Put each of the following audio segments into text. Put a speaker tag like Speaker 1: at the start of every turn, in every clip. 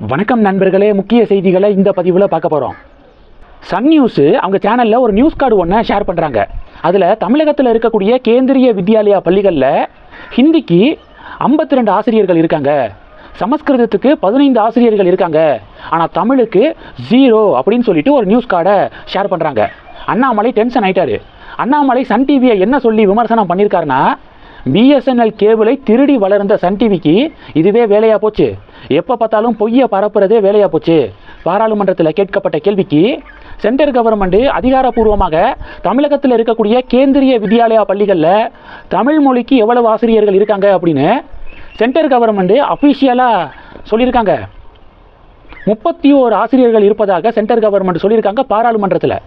Speaker 1: வணக்கம் நண்பர்களே, முக்கிய செய்திகளை இந்த பதிவில் பார்க்க போகிறோம். சன் நியூஸ் அவங்க சேனலில் ஒரு நியூஸ் கார்டு ஒன்று ஷேர் பண்ணுறாங்க. அதில் தமிழகத்தில் இருக்கக்கூடிய கேந்திரிய வித்யாலயா பள்ளிகளில் ஹிந்திக்கு 52 ஆசிரியர்கள் இருக்காங்க, சமஸ்கிருதத்துக்கு 15 ஆசிரியர்கள் இருக்காங்க, ஆனால் தமிழுக்கு 0 அப்படின்னு சொல்லிட்டு ஒரு நியூஸ் கார்டை ஷேர் பண்ணுறாங்க. அண்ணாமலை டென்ஷன் ஆயிட்டாரு. அண்ணாமலை சன் டிவியை என்ன சொல்லி விமர்சனம் பண்ணியிருக்காருன்னா, பிஎஸ்என்எல் கேபிளை திருடி வளர்ந்த சன் டிவிக்கு இதுவே வேலையாக போச்சு, எப்போ பார்த்தாலும் பொய்யை பரப்புறதே வேலையாக போச்சு. பாராளுமன்றத்தில் கேட்கப்பட்ட கேள்விக்கு சென்ட்ரல் கவர்மெண்ட் அதிகாரப்பூர்வமாக தமிழகத்தில் இருக்கக்கூடிய கேந்திரிய வித்யாலயா பள்ளிகளில் தமிழ் மொழிக்கு எவ்வளவு ஆசிரியர்கள் இருக்காங்க அப்படின்னு சென்ட்ரல் கவர்மெண்ட் அஃபிஷியலாக சொல்லியிருக்காங்க. 31 ஆசிரியர்கள் இருப்பதாக சென்ட்ரல் கவர்மெண்ட் சொல்லியிருக்காங்க பாராளுமன்றத்தில்.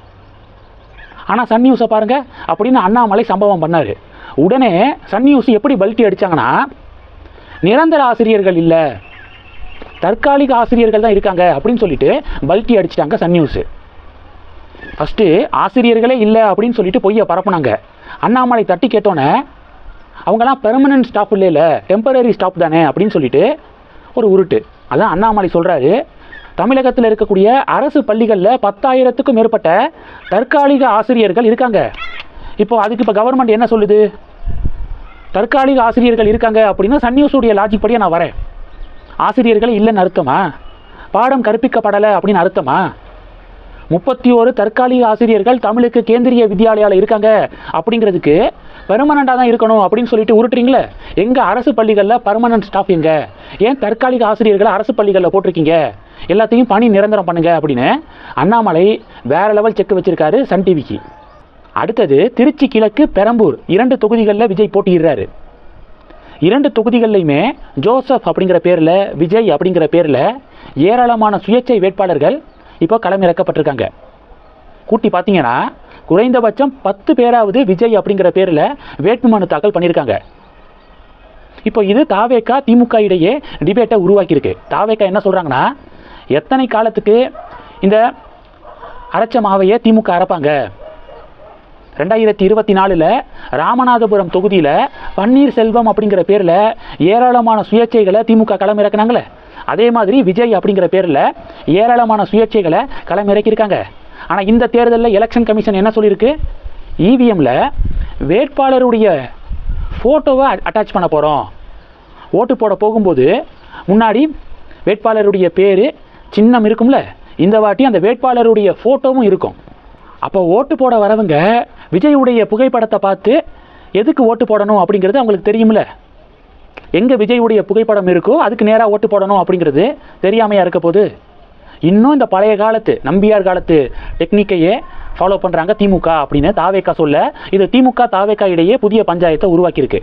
Speaker 1: ஆனால் சன் நியூஸை பாருங்கள் அப்படின்னு அண்ணாமலை சம்பவம் பண்ணார். உடனே சன் நியூஸ் எப்படி பல்ட்டி அடித்தாங்கன்னா, நிரந்தர ஆசிரியர்கள் இல்லை, தற்காலிக ஆசிரியர்கள் தான் இருக்காங்க அப்படின்னு சொல்லிட்டு பல்ட்டி அடிச்சிட்டாங்க சன் நியூஸு. ஃபஸ்ட்டு ஆசிரியர்களே இல்லை அப்படின்னு சொல்லிட்டு பொய்யை பரப்புனாங்க. அண்ணாமலை தட்டி கேட்டோன்னே அவங்களாம் பெர்மனன்ட் ஸ்டாஃப் இல்லை, டெம்பரரி ஸ்டாஃப் தானே அப்படின்னு சொல்லிட்டு ஒரு உருட்டு. அதான் அண்ணாமலை சொல்கிறாரு, தமிழகத்தில் இருக்கக்கூடிய அரசு பள்ளிகளில் 10,000க்கும் மேற்பட்ட தற்காலிக ஆசிரியர்கள் இருக்காங்க. அதுக்கு கவர்மெண்ட் என்ன சொல்லுது? தற்காலிக ஆசிரியர்கள் இருக்காங்க அப்படின்னா சன் நியூஸுடைய லாஜிக் படியே நான் வரேன். ஆசிரியர்கள் இல்லைன்னு அர்த்தமா? பாடம் கற்பிக்கப்படலை அப்படின்னு அர்த்தமா? 31 தற்காலிக ஆசிரியர்கள் தமிழுக்கு கேந்திரிய வித்யாலயாவில் இருக்காங்க அப்படிங்கிறதுக்கு பெர்மனண்டாக தான் இருக்கணும் அப்படின்னு சொல்லிட்டு உருட்டுறீங்களே. எங்கள் அரசு பள்ளிகளில் பர்மனன்ட் ஸ்டாஃப் எங்கே? ஏன் தற்காலிக ஆசிரியர்களை அரசு பள்ளிகளில் போட்டிருக்கீங்க? எல்லாத்தையும் பணி நிரந்தரம் பண்ணுங்க அப்படின்னு அண்ணாமலை வேற லெவல் செக் வச்சிருக்காரு சன் டிவிக்கு. அடுத்தது திருச்சி கிழக்கு, பெரம்பூர் 2 தொகுதிகளில் விஜய் போட்டியிடுறாரு. 2 தொகுதிகள்லையுமே ஜோசப் அப்படிங்கிற பேரில், விஜய் அப்படிங்கிற பேரில் ஏராளமான சுயேட்சை வேட்பாளர்கள் இப்போ களமிறக்கப்பட்டிருக்காங்க. கூட்டி பார்த்தீங்கன்னா குறைந்தபட்சம் 10 பேராவது விஜய் அப்படிங்கிற பேரில் வேட்புமனு தாக்கல் பண்ணியிருக்காங்க. இது தாவேகா திமுக இடையே டிபேட்டை உருவாக்கியிருக்கு. தாவேகா என்ன சொல்கிறாங்கன்னா, எத்தனை காலத்துக்கு இந்த அரைச்ச மாவையே திமுக அரைப்பாங்க? 2024 ராமநாதபுரம் தொகுதியில் பன்னீர்செல்வம் அப்படிங்கிற பேரில் ஏராளமான சுயேட்சைகளை திமுக களமிறக்குனாங்களே, அதே மாதிரி விஜய் அப்படிங்கிற பேரில் ஏராளமான சுயேட்சைகளை களமிறக்கியிருக்காங்க. ஆனால் இந்த தேர்தலில் எலெக்ஷன் கமிஷன் என்ன சொல்லியிருக்கு? இவிஎம்மில் வேட்பாளருடைய ஃபோட்டோவை அட்டாச் பண்ண போகிறோம். ஓட்டு போட போகும்போது முன்னாடி வேட்பாளருடைய பேர் சின்னம் இருக்கும்ல, இந்த வாட்டி அந்த வேட்பாளருடைய ஃபோட்டோவும் இருக்கும். அப்போ ஓட்டு போட வரவங்க விஜயுடைய புகைப்படத்தை பார்த்து எதுக்கு ஓட்டு போடணும் அப்படிங்கிறது அவங்களுக்கு தெரியும்ல. எங்கே விஜயுடைய புகைப்படம் இருக்கோ அதுக்கு நேராக ஓட்டு போடணும் அப்படிங்கிறது தெரியாமையாக இருக்க போது. இன்னும் இந்த பழைய காலத்து நம்பியார் காலத்து டெக்னிக்கையே ஃபாலோ பண்ணுறாங்க திமுக அப்படின்னு தாவேகா சொல்ல, இது திமுக தாவேகா இடையே புதிய பஞ்சாயத்தை உருவாக்கியிருக்கு.